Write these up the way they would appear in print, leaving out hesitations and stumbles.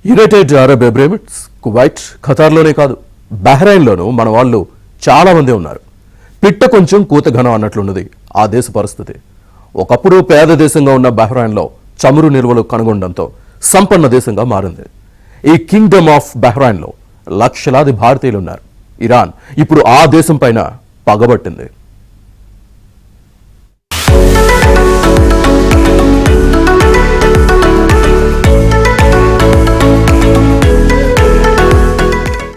United Arab Emirates, Kuwait, ఖతార్లోనే కాదు బహ్రెయిన్లోనూ మన వాళ్ళు చాలా మంది ఉన్నారు. పిట్ట కొంచెం కూత ఘనం అన్నట్లున్నది ఆ దేశ పరిస్థితి. ఒకప్పుడు పేద దేశంగా ఉన్న బహ్రెయిన్లో చమురు నిల్వలు కనుగొనడంతో సంపన్న దేశంగా మారింది. ఈ కింగ్డమ్ ఆఫ్ బహ్రెయిన్లో లక్షలాది భారతీయులు ఉన్నారు. ఇరాన్ ఇప్పుడు ఆ దేశం పైన పగబట్టింది.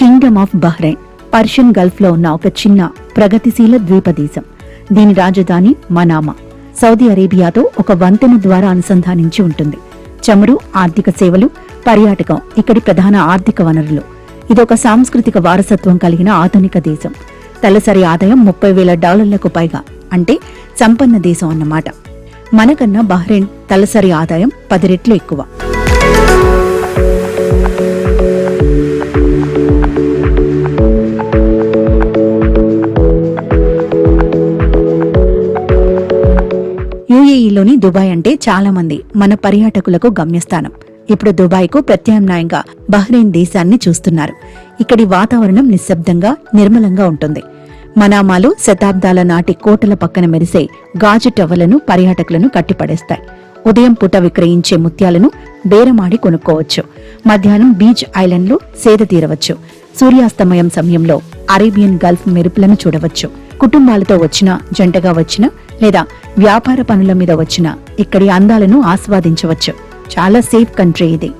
Kingdom of Bahrain Persian Gulf లో ఉన్న ఒక చిన్న ప్రగతిశీల ద్వీప దేశం. దీని రాజధాని మనామా సౌదీ అరేబియాతో ఒక వంతెన ద్వారా అనుసంధానించి ఉంటుంది. చమురు, ఆర్థిక సేవలు, పర్యాటకం ఇక్కడి ప్రధాన ఆర్థిక వనరులు. ఇదొక సాంస్కృతిక వారసత్వం కలిగిన ఆధునిక దేశం. తలసరి ఆదాయం $30,000 పైగా, అంటే సంపన్న దేశం అన్నమాట. మనకన్నా బహ్రెయిన్ తలసరి ఆదాయం 10 రెట్లు ఎక్కువ. యూఏఈలోని దుబాయ్ అంటే చాలా మంది మన పర్యాటకులకు గమ్యస్థానం. ఇప్పుడు దుబాయ్కు ప్రత్యామ్నాయంగా బహ్రెయిన్ దేశాన్ని చూస్తున్నారు. ఇక్కడి వాతావరణం నిశ్శబ్దంగా, నిర్మలంగా ఉంటుంది. మనామాలో శతాబ్దాల నాటి కోటల పక్కన మెరిసే గాజు టవర్లను పర్యాటకులను కట్టిపడేస్తాయి. ఉదయం పూట విక్రయించే ముత్యాలను బేరమాడి కొనుక్కోవచ్చు. మధ్యాహ్నం బీచ్ ఐలాండ్లు సేద తీరవచ్చు. సూర్యాస్తమయం సమయంలో అరేబియన్ గల్ఫ్ మెరుపులను చూడవచ్చు. కుటుంబాలతో వచ్చిన, జంటగా వచ్చిన లేదా వ్యాపార పనుల మీద వచ్చిన ఇక్కడి అందాలను ఆస్వాదించవచ్చు. చాలా సేఫ్ కంట్రీ ఇది.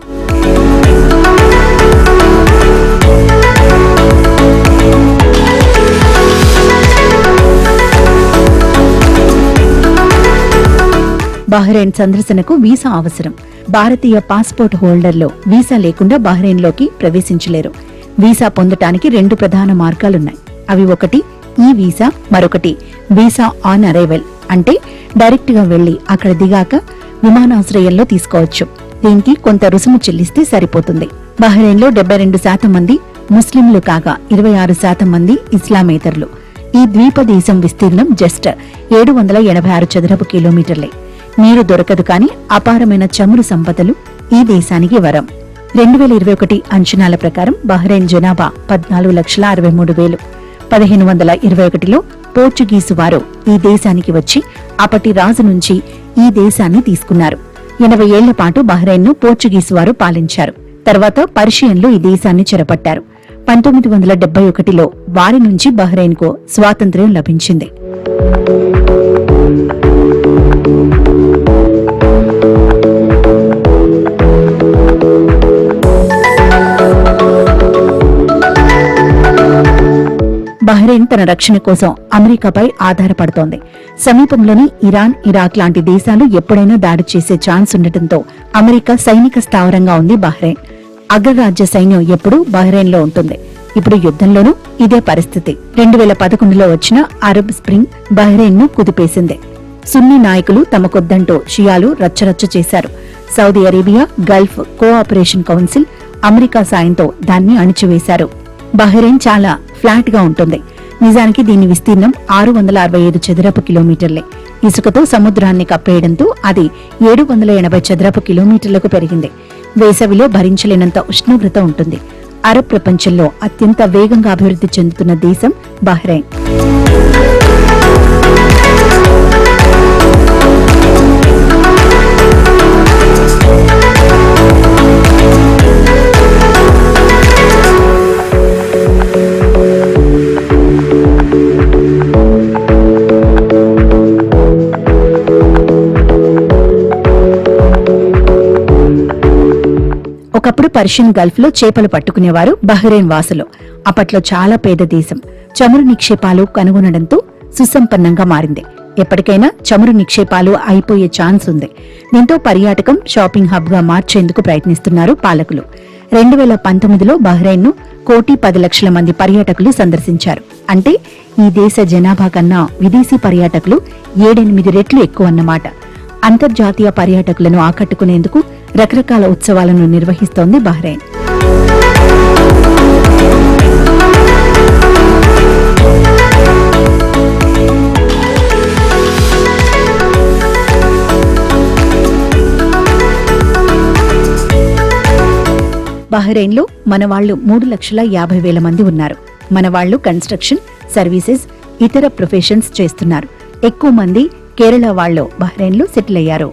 బహ్రెయిన్ సందర్శనకు వీసా అవసరం. భారతీయ పాస్పోర్ట్ హోల్డర్లు వీసా లేకుండా బహ్రెయిన్లోకి ప్రవేశించలేరు. వీసా పొందటానికి 2 ప్రధాన మార్గాలున్నాయి. అవి ఒకటి ఈ వీసా, మరొకటి వీసా ఆన్ అరైవల్, అంటే డైరెక్ట్ గా వెళ్లి అక్కడ దిగాక విమానాశ్రయంలో తీసుకోవచ్చు. దీనికి కొంత రుసుము చెల్లిస్తే సరిపోతుంది. బహ్రెయిన్లో 72% మంది ముస్లింలు కాగా 26% మంది ఇస్లామేతరులు. ఈ ద్వీప దేశం విస్తీర్ణం జస్ట్ 786 చదరపు కిలోమీటర్లే. నీరు దొరకదు కానీ అపారమైన చమురు సంపదలు ఈ దేశానికి వరం. 2021 అంచనాల ప్రకారం బహ్రెయిన్ జనాభా 14,63,000. 1521లో పోర్చుగీసు వారు ఈ దేశానికి వచ్చి అప్పటి రాజు నుంచి ఈ దేశాన్ని తీసుకున్నారు. 80 ఏళ్ల పాటు బహ్రెయిన్ను పోర్చుగీసు వారు పాలించారు. తర్వాత పర్షియన్లు ఈ దేశాన్ని చెరపట్టారు. 1971లో వారి నుంచి బహ్రెయిన్కు స్వాతంత్ర్యం లభించింది. బహ్రెయిన్ తన రక్షణ కోసం అమెరికాపై ఆధారపడుతోంది. సమీపంలోని ఇరాన్, ఇరాక్ లాంటి దేశాలు ఎప్పుడైనా దాడి చేసే ఛాన్స్ ఉండటంతో అమెరికా సైనిక స్థావరంగా ఉంది బహ్రెయిన్. అగ్రరాజ్య సైన్యం ఎప్పుడూ బహ్రెయిన్లో ఉంటుంది. ఇప్పుడు యుద్ధంలోనూ ఇదే పరిస్థితి. 2011లో వచ్చిన అరబ్ స్ప్రింగ్ బహ్రెయిన్ను కుదిపేసింది. సున్నీ నాయకులు తమకొద్దంటూ షియాలు రచ్చరచ్చ చేశారు. Saudi Arabia, Gulf cooperation council America సాయంతో దాన్ని అణిచివేశారు. బహ్రెయిన్ చాలా ఫ్లాట్ గా ఉంటుంది. నిజానికి దీని విస్తీర్ణం 665 చదరపు కిలోమీటర్లే. ఇసుకతో సముద్రాన్ని కప్పేయడంతో అది 780 చదరపు కిలోమీటర్లకు పెరిగింది. వేసవిలో భరించలేనంత ఉష్ణోగ్రత ఉంటుంది. అరబ్ ప్రపంచంలో అత్యంత వేగంగా అభివృద్ధి చెందుతున్న దేశం బహ్రెయిన్. ఒకప్పుడు పర్షియన్ గల్ఫ్ లో చేపలు పట్టుకునేవారు బహ్రెయిన్ వాసులు. అప్పట్లో చాలా పేద దేశం. చమురు నిక్షేపాలు కనుగొనడంతో సుసంపన్నంగా మారింది. ఎప్పటికైనా చమురు నిక్షేపాలు అయిపోయే ఛాన్స్ ఉంది. దీంతో పర్యాటకం షాపింగ్ హబ్ గా మార్చేందుకు ప్రయత్నిస్తున్నారు పాలకులు. 2019లో బహ్రెయిన్ ను 1,10,00,000 మంది పర్యాటకులు సందర్శించారు. అంటే ఈ దేశ జనాభా కన్నా విదేశీ పర్యాటకులు 7-8 రెట్లు ఎక్కువన్నమాట. అంతర్జాతీయ పర్యాటకులను ఆకట్టుకునేందుకు రకరకాల ఉత్సవాలను నిర్వహిస్తోంది బహ్రెయిన్. బహ్రెయిన్లో మనవాళ్లు 3,50,000 మంది ఉన్నారు. మనవాళ్లు కన్స్ట్రక్షన్, సర్వీసెస్, ఇతర ప్రొఫెషన్స్ చేస్తున్నారు. ఎక్కువ మంది కేరళ వాళ్ళు బహ్రెయిన్లో సెటిల్ అయ్యారు.